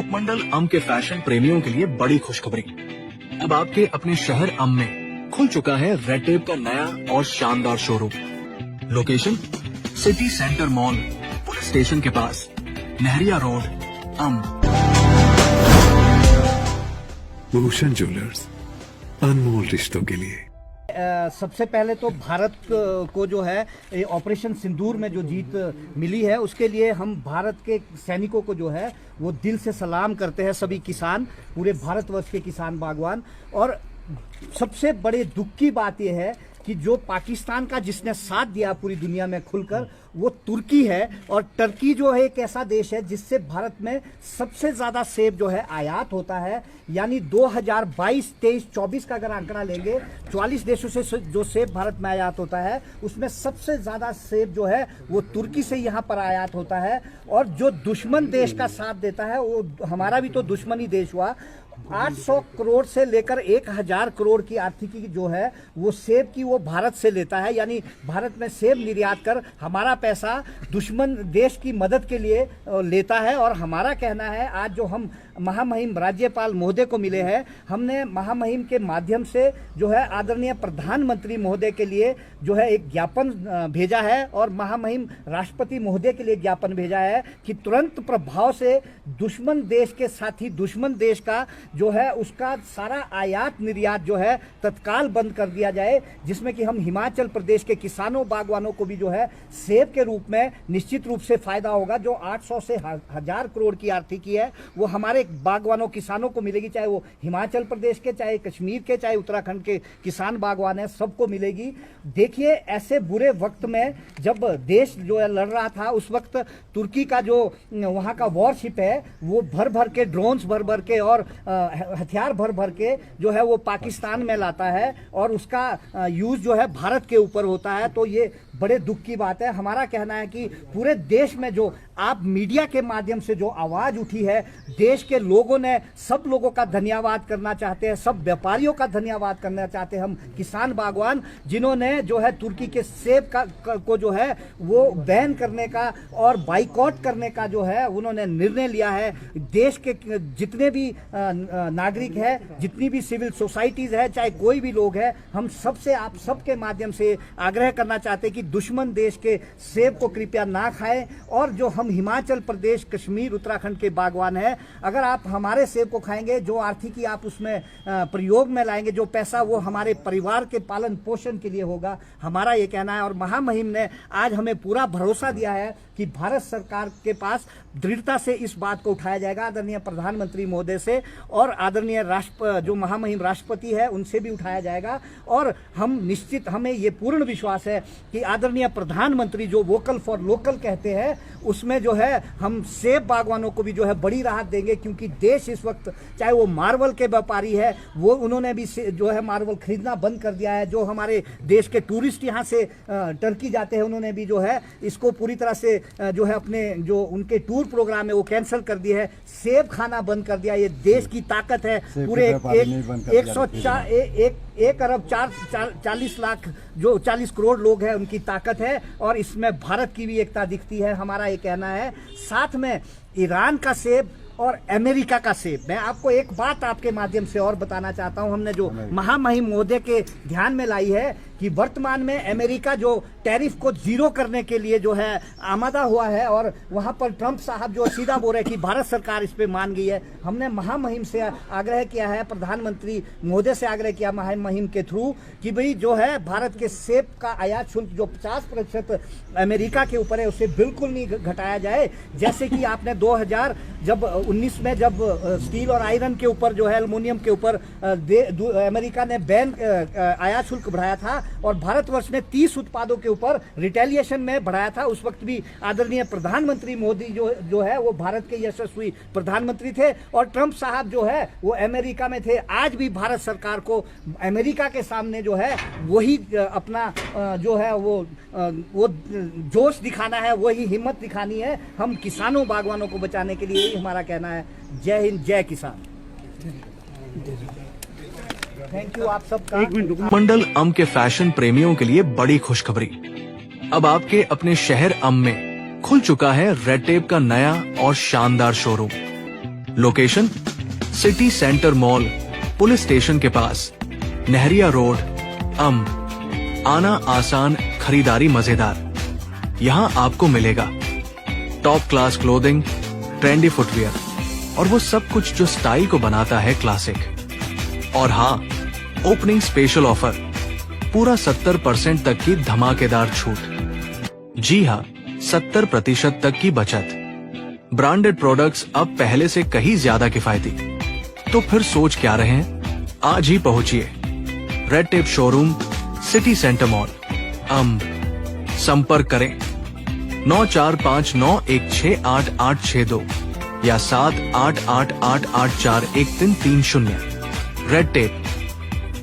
उपमंडल अम के फैशन प्रेमियों के लिए बड़ी खुशखबरी। अब आपके अपने शहर अम में खुल चुका है रेड टेप का नया और शानदार showroom. Location city centre mall, police station के पास, नहरिया रोड, अम। भूषण ज्वेलर्स, अनमोल रिश्तों के लिए। सबसे पहले तो भारत को जो है ऑपरेशन सिंदूर में जो जीत मिली है उसके लिए हम भारत के सैनिकों को जो है वो दिल से सलाम करते हैं, सभी किसान, पूरे भारतवर्ष के किसान बागवान। और सबसे बड़े दुख की बात यह है कि जो पाकिस्तान का जिसने साथ दिया पूरी दुनिया में खुलकर वो तुर्की है। और टर्की जो है एक ऐसा देश है जिससे भारत में सबसे ज्यादा सेब जो है आयात होता है। यानी 2022, 23, 24 का अगर आंकड़ा लेंगे 44 देशों से जो सेब भारत में आयात होता है उसमें सबसे ज्यादा सेब जो है वो तुर्की से यहाँ पर आयात होता है। और जो दुश्मन देश का साथ देता है वो हमारा भी तो दुश्मनी देश हुआ। 800 करोड़ से लेकर 1000 करोड़ की आर्थिकी जो है वो सेब की वो भारत से लेता है। यानी भारत में सेब निर्यात कर हमारा पैसा दुश्मन देश की मदद के लिए लेता है। और हमारा कहना है आज जो हम महामहिम राज्यपाल महोदय को मिले हैं, हमने महामहिम के माध्यम से जो है आदरणीय प्रधानमंत्री महोदय के लिए जो है एक ज्ञापन भेजा है और महामहिम राष्ट्रपति महोदय के लिए ज्ञापन भेजा है कि तुरंत प्रभाव से दुश्मन देश के साथी दुश्मन देश का जो है उसका सारा आयात निर्यात जो है तत्काल बंद कर दिया जाए, जिसमें कि हम हिमाचल प्रदेश के किसानों बागवानों को भी जो है सेब के रूप में निश्चित रूप से फायदा होगा। जो 800 से 1000 करोड़ की आर्थिकी है वो हमारे बागवानों किसानों को मिलेगी, चाहे वो हिमाचल प्रदेश के, चाहे कश्मीर के, चाहे उत्तराखंड के किसान बागवान है, सबको मिलेगी। देखिए ऐसे बुरे वक्त में जब देश जो है लड़ रहा था उस वक्त तुर्की का जो वहां का वॉरशिप है वो भर भर के ड्रोन्स भर भर के और हथियार भर भर के जो है वो पाकिस्तान में लाता है और उसका यूज जो है भारत के ऊपर होता है। तो ये बड़े दुख की बात है। हमारा कहना है कि पूरे देश में जो आप मीडिया के माध्यम से जो आवाज उठी है, देश के लोगों ने सब लोगों का धन्यवाद करना चाहते हैं, सब व्यापारियों का धन्यवाद करना चाहते हैं हम किसान बागवान, जिन्होंने जो है तुर्की के सेब को जो है वो बैन करने का और बाइकआउट करने का जो है उन्होंने निर्णय लिया है। देश के जितने भी नागरिक है, जितनी भी सिविल सोसाइटीज है, चाहे कोई भी लोग है, हम सबसे आप सबके माध्यम से आग्रह करना चाहते हैं कि दुश्मन देश के सेब को कृपया ना खाएं। और जो हम हिमाचल प्रदेश, कश्मीर, उत्तराखंड के बागवान हैं, अगर आप हमारे सेब को खाएंगे, जो आर्थिकी आप उसमें प्रयोग में लाएंगे, जो पैसा वो हमारे परिवार के पालन पोषण के लिए होगा, हमारा ये कहना है। और महामहिम ने आज हमें पूरा भरोसा दिया है कि भारत सरकार के पास दृढ़ता से इस बात को उठाया जाएगा, आदरणीय प्रधानमंत्री महोदय से और आदरणीय जो महामहिम राष्ट्रपति है उनसे भी उठाया जाएगा। और हम निश्चित, हमें ये पूर्ण विश्वास है कि आदरणीय प्रधानमंत्री जो वोकल फॉर लोकल कहते हैं उसमें जो है हम सेब बागवानों को भी जो है बड़ी राहत देंगे, क्योंकि देश इस वक्त चाहे वो मार्बल के व्यापारी है वो उन्होंने भी जो है मार्बल खरीदना बंद कर दिया है। जो हमारे देश के टूरिस्ट यहाँ से टर्की जाते हैं उन्होंने भी जो है इसको पूरी तरह से जो है अपने जो उनके टूर प्रोग्राम है वो कैंसिल कर दिए है। सेब खाना बंद कर दिया। ये देश की ताकत है। पूरे 1 अरब 40 लाख जो 40 करोड़ लोग हैं उनकी ताकत है और इसमें भारत की भी एकता दिखती है। हमारा ये कहना है। साथ में ईरान का सेब और अमेरिका का सेब, मैं आपको एक बात आपके माध्यम से और बताना चाहता हूं, हमने जो महामहिम महोदय के ध्यान में लाई है कि वर्तमान में अमेरिका जो टैरिफ को जीरो करने के लिए जो है आमादा हुआ है और वहां पर ट्रंप साहब जो सीधा बोल रहे हैं कि भारत सरकार इस पे मान गई है। हमने महामहिम से आग्रह किया है, प्रधानमंत्री महोदय से आग्रह किया महामहिम के थ्रू कि भाई जो है भारत के सेब का आयात शुल्क जो 50% अमेरिका के ऊपर है उसे बिल्कुल नहीं घटाया जाए। जैसे कि आपने 2019 में जब स्टील और आयरन के ऊपर जो है एल्युमिनियम के ऊपर अमेरिका ने बैन आयात शुल्क बढ़ाया था और भारतवर्ष ने 30 उत्पादों के ऊपर रिटेलिएशन में बढ़ाया था। उस वक्त भी आदरणीय प्रधानमंत्री मोदी जो है वो भारत के यशस्वी प्रधानमंत्री थे और ट्रंप साहब जो है वो अमेरिका में थे। आज भी भारत सरकार को अमेरिका के सामने जो है वही अपना जो है वो जोश दिखाना है, वही हिम्मत दिखानी है। हम किसानों बागवानों को बचाने के लिए यही हमारा कहना है। जय हिंद, जय किसान। थैंक यू आप सबका। उपमंडल अम के फैशन प्रेमियों के लिए बड़ी खुशखबरी। अब आपके अपने शहर अम में खुल चुका है रेड टेप का नया और शानदार showroom. Location city centre mall, police station के पास, नहरिया रोड, आना आसान, खरीदारी मजेदार। यहाँ आपको मिलेगा top class clothing, trendy footwear और वो सब कुछ जो स्टाइल को बनाता है क्लासिक। और हाँ, ओपनिंग स्पेशल ऑफर, पूरा 70% तक की धमाकेदार छूट। जी हाँ, 70% तक की बचत। ब्रांडेड प्रोडक्ट्स अब पहले से कहीं ज्यादा किफायती। तो फिर सोच क्या रहे हैं, आज ही पहुंचिए Red Tape showroom, city centre mall, संपर्क करें 9459168862 या 7888841330। रेड टेप,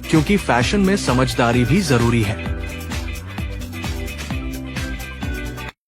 क्योंकि फैशन में समझदारी भी जरूरी है।